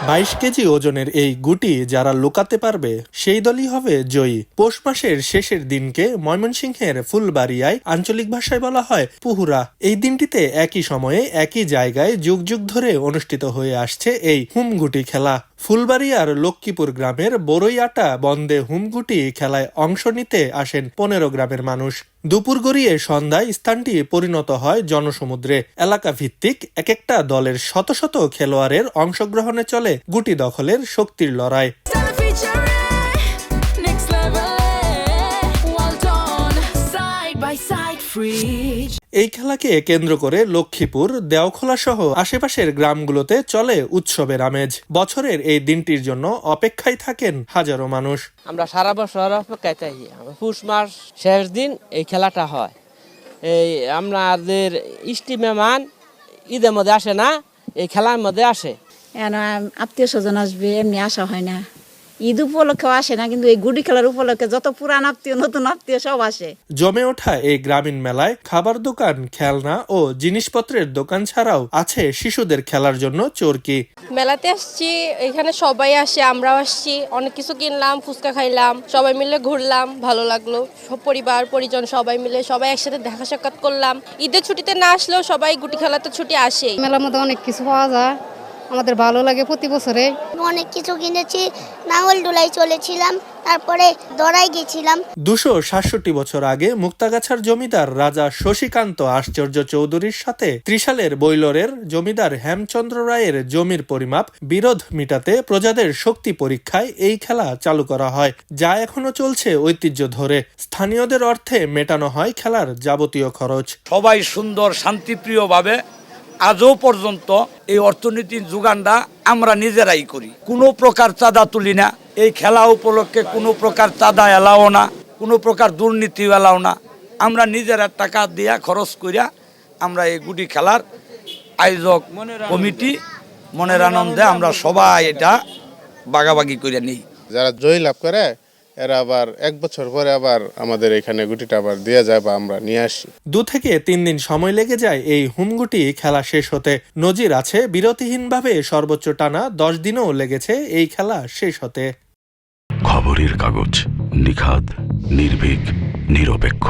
22 KG ওজনের এই গুটি যারা লুকাতে পারবে সেই দলই হবে জয়ী। পৌষ মাসের শেষের দিনকে ময়মনসিংহের ফুলবাড়িয়ায় আঞ্চলিক ভাষায় বলা হয় পুহুরা। এই দিনটিতে একই সময়ে একই জায়গায় যুগ যুগ ধরে অনুষ্ঠিত হয়ে আসছে এই হুমগুটি খেলা। ফুলবাড়িয়ার লক্ষ্মীপুর গ্রামের বড়ইয়াটা বন্দে হুমগুটি খেলায় অংশ নিতে আসেন 15 গ্রামের মানুষ। দুপুর গড়িয়ে সন্ধ্যায় স্থানটি পরিণত হয় জনসমুদ্রে। এলাকা ভিত্তিক এক একটা দলের শত শত খেলোয়াড়ের অংশগ্রহণে চলে গুটি দখলের শক্তির লড়াই। এই খেলাকে কেন্দ্র করে লক্ষ্মীপুর, দেওখোলা সহ আশেপাশের গ্রামগুলোতে চলে উৎসবের আমেজ। বছরের এই দিনটির জন্য অপেক্ষায় থাকেন হাজারো মানুষ। আমরা সারা বছর অপেক্ষায় থাকি। পৌষ মাস শেষ দিন এই খেলাটা হয়। এই আমাদের ইষ্টি মেহমান ঈদের মধ্যে আসে না, এই খেলার মধ্যে আসে। আত্মীয় স্বজন আসবে এমনি আসা হয় না, ঈদ উপলক্ষেও আসে না, কিন্তু এই গুডি খেলার উপলক্ষে যত পুরান আত্মীয় নতুন আত্মীয় সব আসে। জমে ওঠা এই গ্রামীণ মেলায় খাবার দোকান, খেলনা ও জিনিসপত্রের দোকান ছাড়াও আছে শিশুদের খেলার জন্য চরকি। মেলাতে আসছি, এখানে সবাই আসে, আমরাও আসছি, অনেক কিছু কিনলাম, ফুচকা খাইলাম, সবাই মিলে ঘুরলাম, ভালো লাগলো। সব পরিবার পরিজন সবাই মিলে সবাই একসাথে দেখা সাক্ষাৎ করলাম। ঈদের ছুটিতে না আসলেও সবাই গুটি খেলাতে ছুটি আসে। মেলার মধ্যে অনেক কিছু পাওয়া যায়, আমাদের ভালো লাগে প্রতি বছরে। অনেক কিছু কিনেছি, নাঙ্গল ডুলাই চলেছিলাম, তারপরে দড়াই গেছিলাম। 267 বছর আগে মুক্তাগাছার জমিদার রাজা শশীকান্ত আশ্চর্য চৌধুরীর সাথে ত্রিশালের বৈলরের জমিদার হেমচন্দ্র রায়ের জমির পরিমাপ বিরোধ মিটাতে প্রজাদের শক্তি পরীক্ষায় এই খেলা চালু করা হয়, যা এখনো চলছে ঐতিহ্য ধরে। স্থানীয়দের অর্থে মেটানো হয় খেলার যাবতীয় খরচ। সবাই সুন্দর শান্তিপ্রিয় ভাবে আজও পর্যন্ত এই অর্থনীতির যোগানটা আমরা নিজেরাই করি। কোনো প্রকার চাঁদা তুলি না। এই খেলা উপলক্ষে কোনো প্রকার চাঁদা এলাও না, কোনো প্রকার দুর্নীতি এলাও না। আমরা নিজেরা টাকা দিয়া খরচ করিয়া আমরা এই গুটি খেলার আয়োজক কমিটি মনের আনন্দে আমরা সবাই এটা ভাগাভাগি করে নিই। যারা জয় লাভ করে এরা আবার 1 বছর পরে আবার আমাদের এখানে গুটিটা আবার দেওয়া যায় বা আমরা নিয়ে আসি। 2 থেকে 3 দিন সময় লেগে যায় এই হুমগুটি খেলা শেষ হতে। নজির আছে বিরতিহীনভাবে সর্বোচ্চ টানা 10 দিনও লেগেছে এই খেলা শেষ হতে। খবরের কাগজ, নিখাদ, নির্ভীক, নিরপেক্ষ।